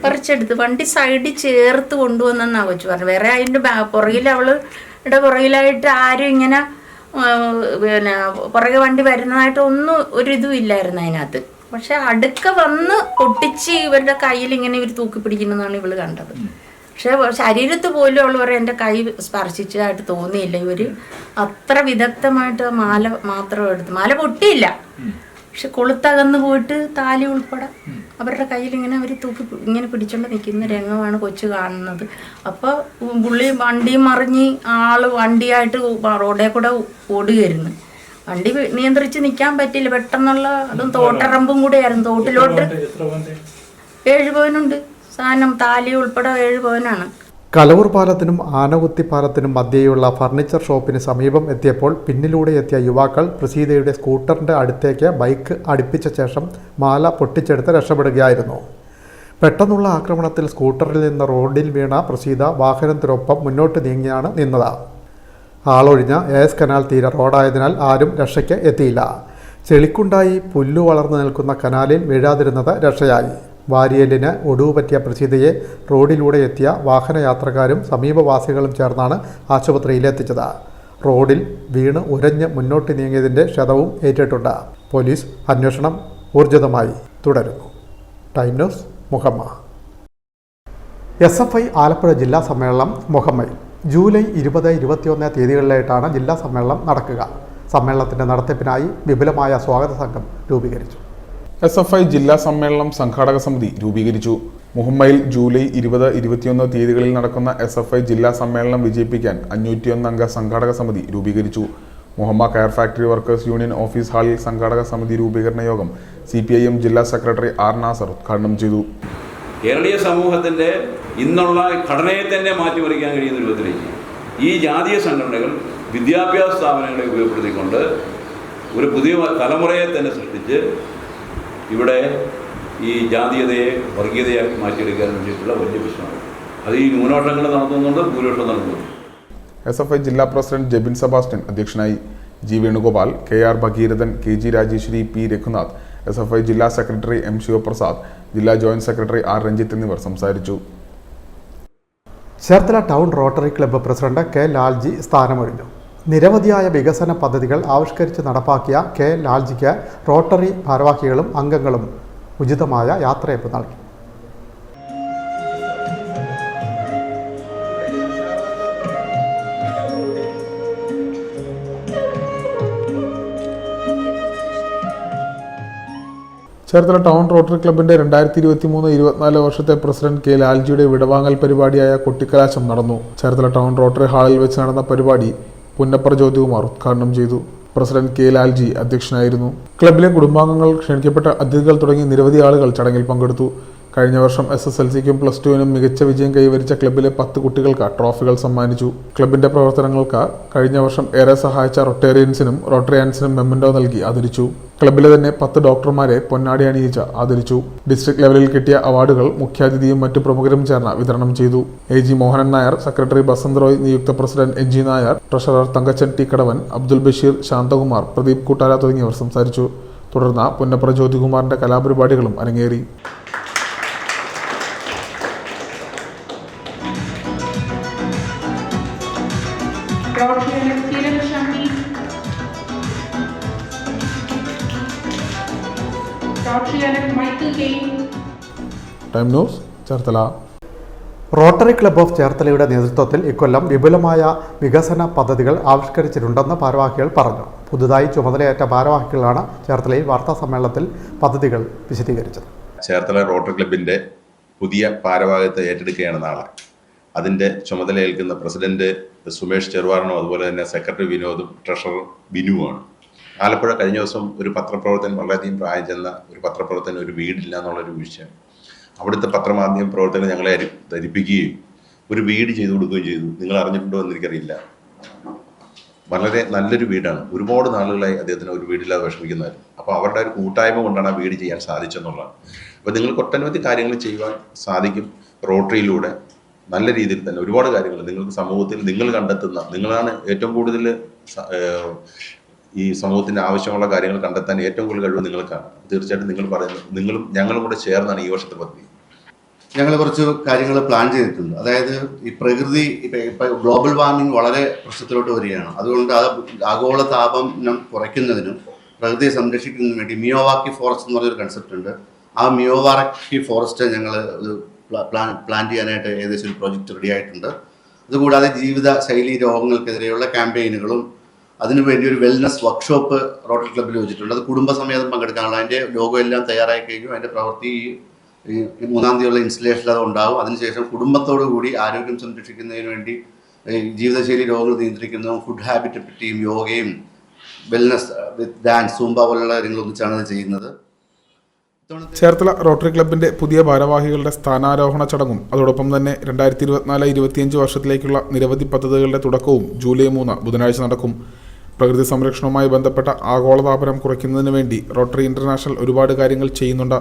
പറിച്ചെടുത്ത് വണ്ടി സൈഡിൽ ചേർത്ത് കൊണ്ടുവന്നെന്നാ കൊച്ചു പറഞ്ഞു. വേറെ അതിന്റെ പുറകിൽ അവളുടെ പുറകിലായിട്ട് ആരും ഇങ്ങനെ പിന്നെ പുറകെ വണ്ടി വരുന്നതായിട്ട് ഒന്നും ഒരു ഇതും ഇല്ലായിരുന്നു അതിനകത്ത്. പക്ഷെ അടുക്ക വന്ന് പൊട്ടിച്ച് ഇവരുടെ കയ്യിൽ ഇങ്ങനെ ഇവർ തൂക്കി പിടിക്കുന്നതാണ് ഇവള് കണ്ടത്. പക്ഷെ ശരീരത്ത് പോലും അവൾ പറയാം എൻ്റെ കൈ സ്പർശിച്ചതായിട്ട് തോന്നിയില്ല. ഇവർ അത്ര വിദഗ്ധമായിട്ട് മാല മാത്രം എടുത്ത്, മാല പൊട്ടിയില്ല, പക്ഷെ കൊളുത്തകന്ന് പോയിട്ട് താലി ഉൾപ്പെടെ അവരുടെ കയ്യിൽ ഇങ്ങനെ അവർ തൂക്കി ഇങ്ങനെ പിടിച്ചോണ്ട് നിൽക്കുന്ന രംഗമാണ് കൊച്ചു കാണുന്നത്. അപ്പോൾ പുള്ളി വണ്ടിയും മറിഞ്ഞ് ആള് വണ്ടിയായിട്ട് റോഡേ കൂടെ ഓടുകയായിരുന്നു. വണ്ടി നിയന്ത്രിച്ച് നിൽക്കാൻ പറ്റില്ല. പെട്ടെന്നുള്ള അതും തോട്ടറമ്പും കൂടെ ആയിരുന്നു. തോട്ടിലോട്ട് 7 പവനുണ്ട് സാധനം, താലി ഉൾപ്പെടെ 7 പവനാണ്. കലവൂർ പാലത്തിനും ആനകുത്തി പാലത്തിനും മധ്യേയുള്ള ഫർണിച്ചർ ഷോപ്പിന് സമീപം എത്തിയപ്പോൾ പിന്നിലൂടെ എത്തിയ യുവാക്കൾ പ്രസീതയുടെ സ്കൂട്ടറിൻ്റെ അടുത്തേക്ക് ബൈക്ക് അടുപ്പിച്ച ശേഷം മാല പൊട്ടിച്ചെടുത്ത് രക്ഷപ്പെടുകയായിരുന്നു. പെട്ടെന്നുള്ള ആക്രമണത്തിൽ സ്കൂട്ടറിൽ നിന്ന് റോഡിൽ വീണ പ്രസീത വാഹനത്തിനൊപ്പം മുന്നോട്ട് നീങ്ങിയാണ് നിന്നത്. ആളൊഴിഞ്ഞ AS കനാൽ തീര റോഡായതിനാൽ ആരും രക്ഷയ്ക്ക് എത്തിയില്ല. ചെളിക്കുണ്ടായി പുല്ലു വളർന്നു നിൽക്കുന്ന കനാലിൽ വീഴാതിരുന്നത് രക്ഷയായി. വാരിയലിന് ഒടിവ് പറ്റിയ പ്രസീതയെ റോഡിലൂടെ എത്തിയ വാഹനയാത്രക്കാരും സമീപവാസികളും ചേർന്നാണ് ആശുപത്രിയിലെത്തിച്ചത്. റോഡിൽ വീണ് ഉരഞ്ഞ് മുന്നോട്ട് നീങ്ങിയതിൻ്റെ ക്ഷതവും ഏറ്റിട്ടുണ്ട്. പോലീസ് അന്വേഷണം ഊർജിതമായി തുടരുന്നു. Time news Muhamma. SFI Alappuzha ജില്ലാ സമ്മേളനം മുഹമ്മയിൽ ജൂലൈ 20-21 തീയതികളിലായിട്ടാണ് ജില്ലാ സമ്മേളനം നടക്കുക. സമ്മേളനത്തിൻ്റെ നടത്തിപ്പിനായി വിപുലമായ സ്വാഗത സംഘം രൂപീകരിച്ചു. SFI ജില്ലാ സമ്മേളനം സംഘാടക സമിതി രൂപീകരിച്ചു. മുഹമ്മയിൽ ജൂലൈ 20-21 തീയതികളിൽ നടക്കുന്ന SFI ജില്ലാ സമ്മേളനം വിജയിപ്പിക്കാൻ 501 അംഗ സംഘാടക സമിതി രൂപീകരിച്ചു. മുഹമ്മ കയർ ഫാക്ടറി വർക്കേഴ്സ് യൂണിയൻ ഓഫീസ് ഹാളിൽ സംഘാടക സമിതി രൂപീകരണ യോഗം CPIM ജില്ലാ സെക്രട്ടറി R. നാസർ ഉദ്ഘാടനം ചെയ്തു. കേരളീയ സമൂഹത്തിൻ്റെ ഇന്നുള്ള ഘടനയെ തന്നെ മാറ്റിമറിക്കാൻ കഴിയുന്ന രൂപത്തിലേക്ക് ഈ ജാതീയ സംഘടനകൾ വിദ്യാഭ്യാസ സ്ഥാപനങ്ങളെ ഉപയോഗപ്പെടുത്തിക്കൊണ്ട് ഒരു പുതിയ തലമുറയെ തന്നെ സൃഷ്ടിച്ച് ഇവിടെ ഈ ജാതീയതയെ വർഗീയതയാക്കി മാറ്റിയെടുക്കാൻ വേണ്ടിയിട്ടുള്ള വലിയ പ്രശ്നമാണ്. അത് ഈ ന്യൂനപക്ഷങ്ങൾ നടത്തുന്നുണ്ട്, ഭൂരിപക്ഷം നടത്തുന്നുണ്ട്. SFI ജില്ലാ പ്രസിഡന്റ് ജെബിൻ സെബാസ്റ്റ്യൻ അധ്യക്ഷനായി. G. Venugopal, KR Bhagirathan, KG Rajeswari, P. Raghunath, SFI ജില്ലാ സെക്രട്ടറി M. ശിവപ്രസാദ്, ജില്ലാ ജോയിന്റ് സെക്രട്ടറി R. രഞ്ജിത്ത് എന്നിവർ സംസാരിച്ചു. Cherthala town Rotary Club president K. Lalji സ്ഥാനമൊഴിഞ്ഞു. നിരവധിയായ വികസന പദ്ധതികൾ ആവിഷ്കരിച്ച് നടപ്പാക്കിയ K. ലാൽജിക്ക് റോട്ടറി ഭാരവാഹികളും അംഗങ്ങളും ഉചിതമായ യാത്രയയപ്പ് നൽകി. ചേർത്തല ടൗൺ റോട്ടറി ക്ലബിന്റെ 2023-24 വർഷത്തെ പ്രസിഡന്റ് K. ലാൽജിയുടെ വിടവാങ്ങൽ പരിപാടിയായ കൊട്ടിക്കലാശം നടന്നു. ചേർത്തല ടൗൺ റോട്ടറി ഹാളിൽ വെച്ച് നടന്ന പരിപാടി പുന്നപ്പറ ജ്യോതികുമാർ ഉദ്ഘാടനം ചെയ്തു. President K. ലാൽജി അധ്യക്ഷനായിരുന്നു. ക്ലബിലെ കുടുംബാംഗങ്ങൾ, ക്ഷണിക്കപ്പെട്ട അതിഥികൾ തുടങ്ങി നിരവധി ആളുകൾ ചടങ്ങിൽ പങ്കെടുത്തു. കഴിഞ്ഞ വർഷം SSLCക്കും +2നും മികച്ച വിജയം കൈവരിച്ച ക്ലബിലെ 10 കുട്ടികൾക്ക് ട്രോഫികൾ സമ്മാനിച്ചു. ക്ലബിന്റെ പ്രവർത്തനങ്ങൾക്ക് കഴിഞ്ഞ വർഷം ഏറെ സഹായിച്ച റൊട്ടേറിയൻസിനും റോട്ടറിയൻസിനും മെമ്മന്റോ നൽകി ആദരിച്ചു. ക്ലബിലെ തന്നെ 10 ഡോക്ടർമാരെ പൊന്നാടി അണിയിച്ച് ആദരിച്ചു. ഡിസ്ട്രിക്ട് ലെവലിൽ കിട്ടിയ അവാർഡുകൾ മുഖ്യാതിഥിയും മറ്റു പ്രമുഖരും ചേർന്ന് വിതരണം ചെയ്തു. AG Mohanan Nair, secretary Basanth Roy, നിയുക്ത president NG Nair, treasurer Thankachan T. Kadavan, Abdul Basheer, Santhakumar, Pradeep Koottara തുടങ്ങിയവർ സംസാരിച്ചു. തുടർന്ന് പുന്നപ്പറ ജ്യോതികുമാറിന്റെ കലാപരിപാടികളും അരങ്ങേറി. Time news Cherthala. Rotary Club of ചേർത്തലയുടെ നേതൃത്വത്തിൽ ഇക്കൊല്ലം വിപുലമായ വികസന പദ്ധതികൾ ആവിഷ്കരിച്ചിട്ടുണ്ടെന്ന് ഭാരവാഹികൾ പറഞ്ഞു. പുതുതായി ചുമതലയേറ്റ ഭാരവാഹികളാണ് ചേർത്തലയിൽ വാർത്താസമ്മേളനത്തിൽ പദ്ധതികൾ വിശദീകരിച്ചത്. ചേർത്തല റോട്ടറി ക്ലബിൻ്റെ പുതിയ ഭാരവാഹിത്വം ഏറ്റെടുക്കുകയാണ് നാളെ. അതിൻ്റെ ചുമതലയേൽക്കുന്ന പ്രസിഡന്റ് സുമേഷ് ചെറുവാറിനും അതുപോലെ തന്നെ സെക്രട്ടറി വിനോദും ട്രഷറർ ബിനുവാണ്. ആലപ്പുഴ കഴിഞ്ഞ ദിവസം ഒരു പത്രപ്രവർത്തകൻ, വളരെയധികം പ്രായം ചെന്ന ഒരു പത്രപ്രവർത്തകൻ ഒരു വീടില്ല എന്നുള്ളൊരു വിഷയം അവിടുത്തെ പത്രമാധ്യമ പ്രവർത്തകർ ഞങ്ങളെ ധരിപ്പിക്കുകയും ഒരു വീട് ചെയ്തു കൊടുക്കുകയും ചെയ്തു. നിങ്ങൾ അറിഞ്ഞിട്ടുണ്ടോ എന്ന് എനിക്കറിയില്ല. വളരെ നല്ലൊരു വീടാണ്. ഒരുപാട് നാളുകളായി അദ്ദേഹത്തിന് ഒരു വീടില്ലാതെ വിഷമിക്കുന്നവർ. അപ്പോൾ അവരുടെ ഒരു കൂട്ടായ്മ കൊണ്ടാണ് ആ വീട് ചെയ്യാൻ സാധിച്ചെന്നുള്ളതാണ്. അപ്പോൾ നിങ്ങൾക്ക് ഒട്ടനവധി കാര്യങ്ങൾ ചെയ്യുവാൻ സാധിക്കും റോട്ടറിയിലൂടെ. നല്ല രീതിയിൽ തന്നെ ഒരുപാട് കാര്യങ്ങൾ നിങ്ങൾക്ക് സമൂഹത്തിൽ നിങ്ങൾ കണ്ടെത്തുന്ന, നിങ്ങളാണ് ഏറ്റവും കൂടുതൽ ഈ സമൂഹത്തിന് ആവശ്യമുള്ള കാര്യങ്ങൾ കണ്ടെത്താൻ ഏറ്റവും കൂടുതൽ കഴിവ് നിങ്ങൾക്കാണ്. തീർച്ചയായിട്ടും നിങ്ങൾ പറയുന്നത് നിങ്ങളും ഞങ്ങളും കൂടെ ചേർന്നാണ് ഈ വർഷത്തെ പദ്ധതി. ഞങ്ങൾ കുറച്ച് കാര്യങ്ങൾ പ്ലാൻ ചെയ്തിട്ടുണ്ട്. അതായത് ഈ പ്രകൃതി ഇപ്പം ഗ്ലോബൽ വാർമിംഗ് വളരെ പ്രശ്നത്തിലോട്ട് വരികയാണ്. അതുകൊണ്ട് അത് ആഗോള താപനം കുറയ്ക്കുന്നതിനും പ്രകൃതിയെ സംരക്ഷിക്കുന്നതിനും വേണ്ടി മിയോവാക്കി ഫോറസ്റ്റ് എന്ന് പറഞ്ഞൊരു കൺസെപ്റ്റ് ഉണ്ട്. ആ മിയോവാക്കി ഫോറസ്റ്റ് ഞങ്ങൾ പ്ലാൻ ചെയ്യാനായിട്ട് ഏകദേശം ഒരു പ്രോജക്റ്റ് റെഡി ആയിട്ടുണ്ട്. അതുകൂടാതെ ജീവിത ശൈലി രോഗങ്ങൾക്കെതിരെയുള്ള ക്യാമ്പയിനുകളും അതിനുവേണ്ടി ഒരു വെൽനസ് വർക്ക്ഷോപ്പ് റോട്ടറി ക്ലബ്ബിൽ വെച്ചിട്ടുണ്ട്. അത് കുടുംബസമേതം പങ്കെടുക്കാനുള്ള അതിൻ്റെ ലോഗോ എല്ലാം തയ്യാറായി കഴിഞ്ഞു. അതിൻ്റെ പ്രവൃത്തി ഈ 3-ാം തീയതിയുള്ള ഇൻസ്റ്റലേഷനിൽ അത് ഉണ്ടാകും. അതിനുശേഷം കുടുംബത്തോടു കൂടി ആരോഗ്യം സംരക്ഷിക്കുന്നതിന് വേണ്ടി ജീവിതശൈലി രോഗങ്ങൾ നിയന്ത്രിക്കുന്നതും ഫുഡ് ഹാബിറ്റ് പറ്റിയും യോഗയും വെൽനസ് വിത്ത് ഡാൻസ്, സൂംബ പോലുള്ള കാര്യങ്ങൾ ഒന്നിച്ചാണ് അത് ചെയ്യുന്നത്. ചേർത്തല റോട്ടറി ക്ലബിന്റെ പുതിയ ഭാരവാഹികളുടെ സ്ഥാനാരോഹണ ചടങ്ങും അതോടൊപ്പം തന്നെ 2024-25 വർഷത്തിലേക്കുള്ള നിരവധി പദ്ധതികളുടെ തുടക്കവും ജൂലൈ 3 ബുധനാഴ്ച നടക്കും. പ്രകൃതി സംരക്ഷണവുമായി ബന്ധപ്പെട്ട ആഗോളതാപനം കുറയ്ക്കുന്നതിന് വേണ്ടി റോട്ടറി ഇന്റർനാഷണൽ ഒരുപാട് കാര്യങ്ങൾ ചെയ്യുന്നുണ്ട്.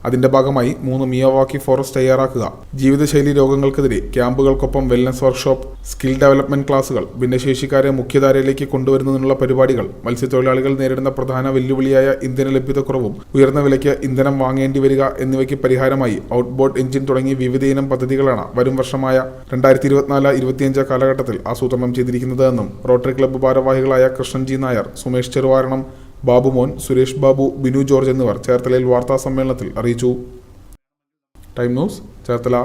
അതിന്റെ ഭാഗമായി 3 മിയാവാക്കി ഫോറസ്റ്റ് തയ്യാറാക്കുക, ജീവിതശൈലി രോഗങ്ങൾക്കെതിരെ ക്യാമ്പുകൾക്കൊപ്പം വെൽനസ് വർക്ക്ഷോപ്പ്, സ്കിൽ ഡെവലപ്മെന്റ് ക്ലാസുകൾ, ഭിന്നശേഷിക്കാരെ മുഖ്യധാരയിലേക്ക് കൊണ്ടുവരുന്നതിനുള്ള പരിപാടികൾ, മത്സ്യത്തൊഴിലാളികൾ നേരിടുന്ന പ്രധാന വെല്ലുവിളിയായ ഇന്ധന ലഭ്യതക്കുറവും ഉയർന്ന വിലയ്ക്ക് ഇന്ധനം വാങ്ങേണ്ടി വരിക എന്നിവയ്ക്ക് പരിഹാരമായി ഔട്ട്ബോർഡ് എഞ്ചിൻ തുടങ്ങി വിവിധയിനം പദ്ധതികളാണ് വരും വർഷമായ 2024-25 കാലഘട്ടത്തിൽ ആസൂത്രണം ചെയ്തിരിക്കുന്നത് എന്നും റോട്ടറി ക്ലബ്ബ് ഭാരവാഹികളായ കൃഷ്ണൻ ജി നായർ, സുമേഷ് ചെറുവാരണം, ബാബുമോൻ, സുരേഷ് ബാബു, ബിനു ജോർജ് എന്നിവർ ചേർത്തലയിൽ വാർത്താ സമ്മേളനത്തിൽ അറിയിച്ചു. Time news, Cherthala.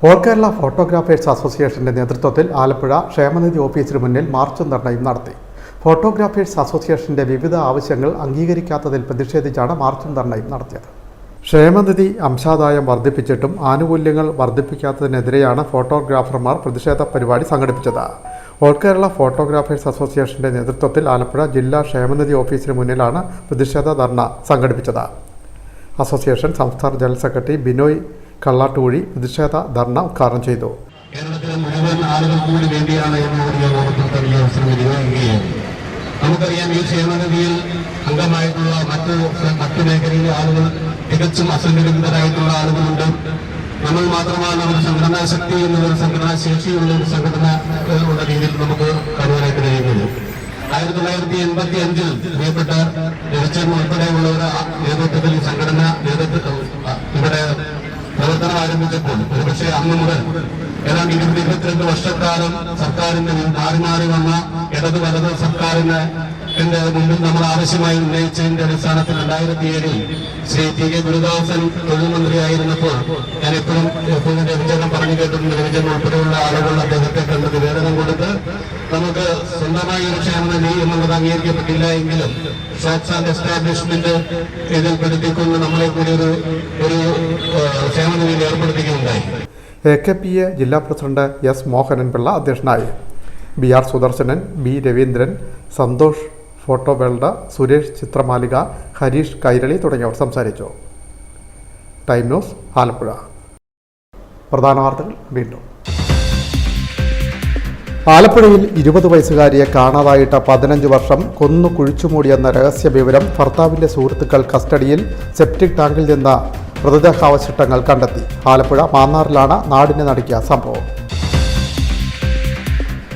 All Kerala photographers അസോസിയേഷന്റെ നേതൃത്വത്തിൽ ആലപ്പുഴ ക്ഷേമനിധി ഓഫീസിന് മുന്നിൽ മാർച്ചും ധർണയും നടത്തി. ഫോട്ടോഗ്രാഫേഴ്സ് അസോസിയേഷന്റെ വിവിധ ആവശ്യങ്ങൾ അംഗീകരിക്കാത്തതിൽ പ്രതിഷേധിച്ചാണ് മാർച്ചും ധർണയും നടത്തിയത്. ക്ഷേമനിധി അംശാദായം വർദ്ധിപ്പിച്ചിട്ടും ആനുകൂല്യങ്ങൾ വർദ്ധിപ്പിക്കാത്തതിനെതിരെയാണ് ഫോട്ടോഗ്രാഫർമാർ പ്രതിഷേധ പരിപാടി സംഘടിപ്പിച്ചത്. ഓൾ കേരള ഫോട്ടോഗ്രാഫേഴ്സ് അസോസിയേഷന്റെ നേതൃത്വത്തിൽ ആലപ്പുഴ ജില്ലാ ക്ഷേമനിധി ഓഫീസിന് മുന്നിലാണ് പ്രതിഷേധ ധർണ സംഘടിപ്പിച്ചത്. അസോസിയേഷൻ സംസ്ഥാന ജനറൽ സെക്രട്ടറി ബിനോയ് കള്ളാട്ടുകുഴി പ്രതിഷേധ ധർണ ഉദ്ഘാടനം ചെയ്തു. കേരളത്തിലെ മുഴുവൻ ആളുകൾക്കും കൂടി വേണ്ടിയാണ് എന്നുകൂടി ഓർമ്മപ്പെടുത്താൻ ഈ അവസരം വിനിയോഗിക്കുകയാണ്. നമുക്കറിയാം, ഈ ക്ഷേമനിധിയിൽ അംഗമായിട്ടുള്ള മറ്റു മേഖലയിലെ ആളുകൾ തികച്ചും അസംഘടിതരായിട്ടുള്ള ആളുകളുണ്ട്. നമ്മൾ മാത്രമാണ് ഒരു സംഘടനാ ശക്തി എന്നൊരു സംഘടനാ ശേഷിയുള്ള ഒരു സംഘടന ഉള്ള രീതിയിൽ നമുക്ക് കാണുവാനായിട്ട് കഴിയുന്നത്. 1985 പ്രിയപ്പെട്ട രവിചന്ദ്രൻ ഉൾപ്പെടെയുള്ളവരുടെ നേതൃത്വത്തിൽ ഈ സംഘടന ഇവിടെ പ്രവർത്തനം ആരംഭിച്ചപ്പോൾ ഒരുപക്ഷെ അന്ന് മുതൽ ഏതാണ്ട് 22 വർഷക്കാലം സർക്കാരിന്റെ മാറി മാറി വന്ന ഇടത് വലത് സർക്കാരിന് മുമ്പിൽ നമ്മൾ ആവശ്യമായി ഉന്നയിച്ചതിന്റെ അടിസ്ഥാനത്തിൽ 2007 ശ്രീ ടി കെ ഗുരുദാസൻ തൊഴിൽ മന്ത്രിയായിരുന്നപ്പോൾ ഞാൻ എപ്പോഴും രവിചന്ദ്രൻ പറഞ്ഞു കേട്ടിട്ടുണ്ട്. രവിചന്ദ്രൻ ഉൾപ്പെടെയുള്ള ആളുകൾ അദ്ദേഹത്തെ കണ്ട് നിവേദനം കൊടുത്ത് നമുക്ക് സ്വന്തമായി ഒരു ക്ഷേമനിധി എന്നുള്ളത് അംഗീകരിക്കപ്പെട്ടില്ല എങ്കിലും ഷോപ്സ് ആൻഡ് എസ്റ്റാബ്ലിഷ്മെന്റ് ഇതിൽപ്പെടുത്തിക്കൊണ്ട് നമ്മളെ കൂടി ഒരു ക്ഷേമനിധിയിൽ ഏർപ്പെടുത്തുകയുണ്ടായി. AKPA ജില്ലാ പ്രസിഡന്റ് എസ് മോഹനൻപിള്ള അധ്യക്ഷനായി. BR Sudarshanan, B Raveendran, Santhosh Photo World, Suresh Chithramalika, Hareesh Kairali തുടങ്ങിയവർ സംസാരിച്ചു. Time news, Alappuzha. പ്രധാന വാർത്തകൾ വീണ്ടും. ആലപ്പുഴയിൽ 20 വയസ്സുകാരിയെ കാണാതായിട്ട് 15 വർഷം കൊന്നു കുഴിച്ചുമൂടിയെന്ന രഹസ്യ വിവരം ഭർത്താവിൻ്റെ സുഹൃത്തുക്കൾ കസ്റ്റഡിയിൽ. സെപ്റ്റിക് ടാങ്കിൽ നിന്ന് മൃതദേഹാവശിഷ്ടങ്ങൾ കണ്ടെത്തി. ആലപ്പുഴ മാന്നാറിലാണ് നാടിനെ നടുക്കിയ സംഭവം.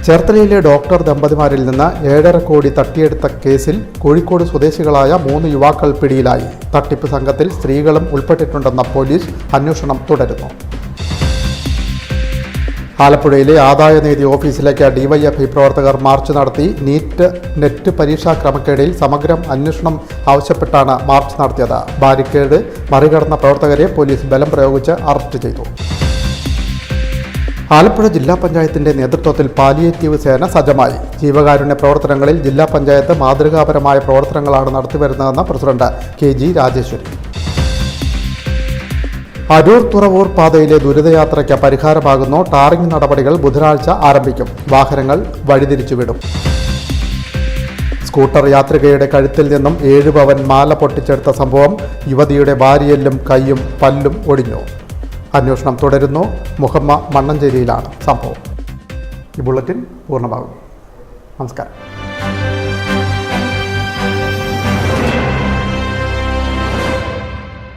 ചേർത്തലയിലെ ഡോക്ടർ ദമ്പതിമാരിൽ നിന്ന് 7.5 കോടി തട്ടിയെടുത്ത കേസിൽ കോഴിക്കോട് സ്വദേശികളായ 3 യുവാക്കൾ പിടിയിലായി. തട്ടിപ്പ് സംഘത്തിൽ സ്ത്രീകളും ഉൾപ്പെട്ടിട്ടുണ്ടെന്ന പോലീസ് അന്വേഷണം തുടരുന്നു. ആലപ്പുഴയിലെ ആദായനികുതി ഓഫീസിലേക്ക് DYFI പ്രവർത്തകർ മാർച്ച് നടത്തി. നെറ്റ് പരീക്ഷാ ക്രമക്കേടിൽ സമഗ്ര അന്വേഷണം ആവശ്യപ്പെട്ടാണ് മാർച്ച് നടത്തിയത്. ബാരിക്കേഡ് മറികടന്ന പ്രവർത്തകരെ പോലീസ് ബലം പ്രയോഗിച്ച് അറസ്റ്റ് ചെയ്തു. ആലപ്പുഴ ജില്ലാ പഞ്ചായത്തിന്റെ നേതൃത്വത്തിൽ പാലിയേറ്റീവ് സേന സജ്ജമായി. ജീവകാരുണ്യ പ്രവർത്തനങ്ങളിൽ ജില്ലാ പഞ്ചായത്ത് മാതൃകാപരമായ പ്രവർത്തനങ്ങളാണ് നടത്തിവരുന്നതെന്ന് പ്രസിഡന്റ് KG രാജേശ്വരി. അരൂർ തുറവൂർ പാതയിലെ ദുരിതയാത്രയ്ക്ക് പരിഹാരമാകുന്നു. ടാറിംഗ് നടപടികൾ ബുധനാഴ്ച ആരംഭിക്കും. വാഹനങ്ങൾ വഴിതിരിച്ചുവിടും. സ്കൂട്ടർ യാത്രികയുടെ കഴുത്തിൽ നിന്നും 7 പവൻ മാല പൊട്ടിച്ചെടുത്ത സംഭവം. യുവതിയുടെ വാരിയെല്ലും കൈയും പല്ലും ഒടിഞ്ഞു. അന്വേഷണം തുടരുന്നു. മുഹമ്മ മണ്ണഞ്ചേരിയിലാണ് സംഭവം. ഈ ബുള്ളറ്റിൻ പൂർണ്ണമാകുന്നു. നമസ്കാരം.